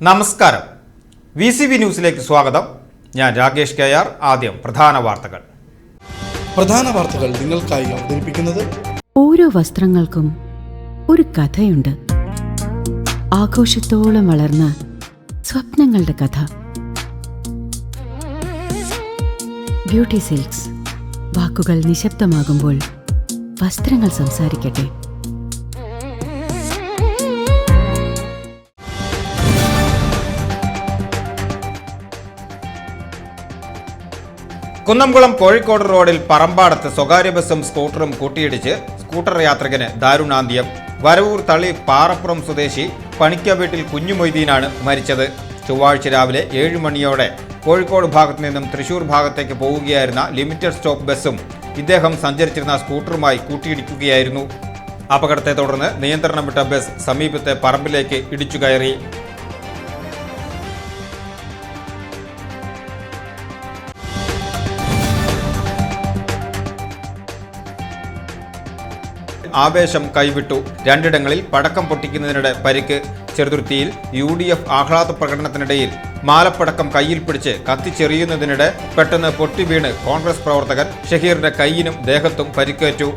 നമസ്കാരം. VCV ന്യൂസിലേക്ക് സ്വാഗതം. ഞാൻ രാകേഷ് കെആർ. ആദ്യം പ്രധാന വാർത്തകൾ നിങ്ങൾക്കായി അവതരിപ്പിക്കുന്നത് ഓരോ വസ്ത്രങ്ങൾക്കും ഒരു കഥയുണ്ട്. ആഘോഷത്തോളം വളർന്ന സ്വപ്നങ്ങളുടെ കഥ. Beauty silks. വാക്കുകൾ നിശബ്ദമാകുമ്പോൾ വസ്ത്രങ്ങൾ സംസാരിക്കട്ടെ. കുന്നംകുളം കോഴിക്കോട് റോഡിൽ പറമ്പാടത്ത് സ്വകാര്യ ബസ്സും സ്കൂട്ടറും കൂട്ടിയിടിച്ച് സ്കൂട്ടർ യാത്രികന് ദാരുണാന്ത്യം. വരവൂർ തളി പാറപ്പുറം സ്വദേശി പണിക്ക വീട്ടിൽ കുഞ്ഞുമൊയ്തീനാണ് മരിച്ചത്. ചൊവ്വാഴ്ച രാവിലെ 7 മണിയോടെ കോഴിക്കോട് ഭാഗത്തു നിന്നും തൃശൂർ ഭാഗത്തേക്ക് പോവുകയായിരുന്ന ലിമിറ്റഡ് സ്റ്റോപ്പ് ബസ്സും ഇദ്ദേഹം സഞ്ചരിച്ചിരുന്ന സ്കൂട്ടറുമായി കൂട്ടിയിടിക്കുകയായിരുന്നു. അപകടത്തെ തുടർന്ന് നിയന്ത്രണം വിട്ട ബസ് സമീപത്തെ പറമ്പിലേക്ക് ഇടിച്ചു കയറി. ആവേശം കൈവിട്ടു. രണ്ടിടങ്ങളിൽ പടക്കം പൊട്ടിക്കുന്നതിനിടെ പരിക്ക്. ചെറുതുരുത്തിയിൽ UDF ആഹ്ലാദ പ്രകടനത്തിനിടയിൽ മാലപ്പടക്കം കയ്യിൽ പിടിച്ച് കത്തിച്ചെറിയുന്നതിനിടെ പെട്ടെന്ന് പൊട്ടിവീണ് കോൺഗ്രസ് പ്രവർത്തകൻ ഷഹീറിന്റെ കൈയിനും ദേഹത്തും പരിക്കേറ്റു.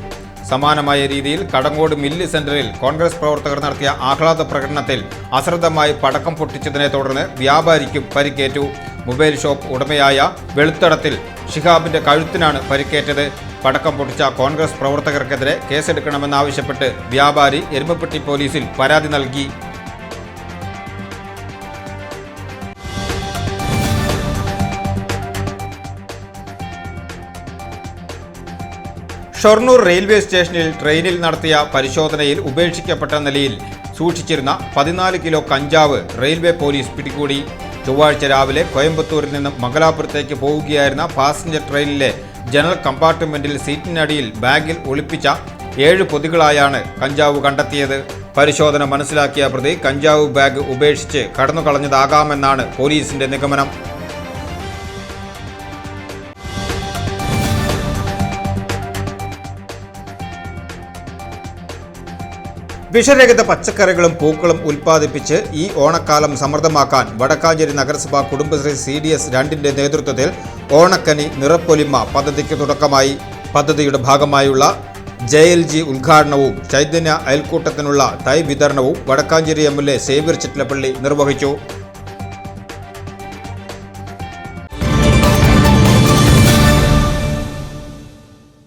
സമാനമായ രീതിയിൽ കടങ്ങോട് മില്ല് സെന്ററിൽ കോൺഗ്രസ് പ്രവർത്തകർ നടത്തിയ ആഹ്ലാദ പ്രകടനത്തിൽ അശ്രദ്ധമായി പടക്കം പൊട്ടിച്ചതിനെ തുടർന്ന് വ്യാപാരിക്കും പരിക്കേറ്റു. മൊബൈൽ ഷോപ്പ് ഉടമയായ വെളുത്തടത്തിൽ ഷിഹാബിന്റെ കഴുത്തിനാണ് പരിക്കേറ്റത്. പടക്കം പൊട്ടിച്ച കോൺഗ്രസ് പ്രവർത്തകർക്കെതിരെ കേസെടുക്കണമെന്നാവശ്യപ്പെട്ട് വ്യാപാരി എരുമപ്പെട്ടി പോലീസിൽ പരാതി നൽകി. ഷൊർണൂർ റെയിൽവേ സ്റ്റേഷനിൽ ട്രെയിനിൽ നടത്തിയ പരിശോധനയിൽ ഉപേക്ഷിക്കപ്പെട്ട നിലയിൽ സൂക്ഷിച്ചിരുന്ന 14 കിലോ കഞ്ചാവ് റെയിൽവേ പോലീസ് പിടികൂടി. ചൊവ്വാഴ്ച രാവിലെ കോയമ്പത്തൂരിൽ നിന്നും മംഗലാപുരത്തേക്ക് പോവുകയായിരുന്ന പാസഞ്ചർ ട്രെയിനിലെ ജനറൽ കമ്പാർട്ട്മെന്റിൽ സീറ്റിനടിയിൽ ബാഗിൽ ഒളിപ്പിച്ച 7 പൊതികളായാണ് കഞ്ചാവ് കണ്ടെത്തിയത്. പരിശോധന മനസ്സിലാക്കിയ പ്രതി കഞ്ചാവ് ബാഗ് ഉപേക്ഷിച്ച് കടന്നുകളഞ്ഞതാകാമെന്നാണ് പോലീസിന്റെ നിഗമനം. വിഷരഹിത പച്ചക്കറികളും പൂക്കളും ഉൽപ്പാദിപ്പിച്ച് ഈ ഓണക്കാലം സമൃദ്ധമാക്കാൻ വടക്കാഞ്ചേരി നഗരസഭ കുടുംബശ്രീ CDS 2ന്റെ നേതൃത്വത്തിൽ ഓണക്കനി നിറപ്പൊലിമ പദ്ധതിക്ക് തുടക്കമായി. പദ്ധതിയുടെ ഭാഗമായുള്ള JLG ഉദ്ഘാടനവും ചൈതന്യ അയൽക്കൂട്ടത്തിനുള്ള തൈ വിതരണവും വടക്കാഞ്ചേരി MLA സേവ്യർ ചിറ്റലപ്പള്ളി നിർവഹിച്ചു.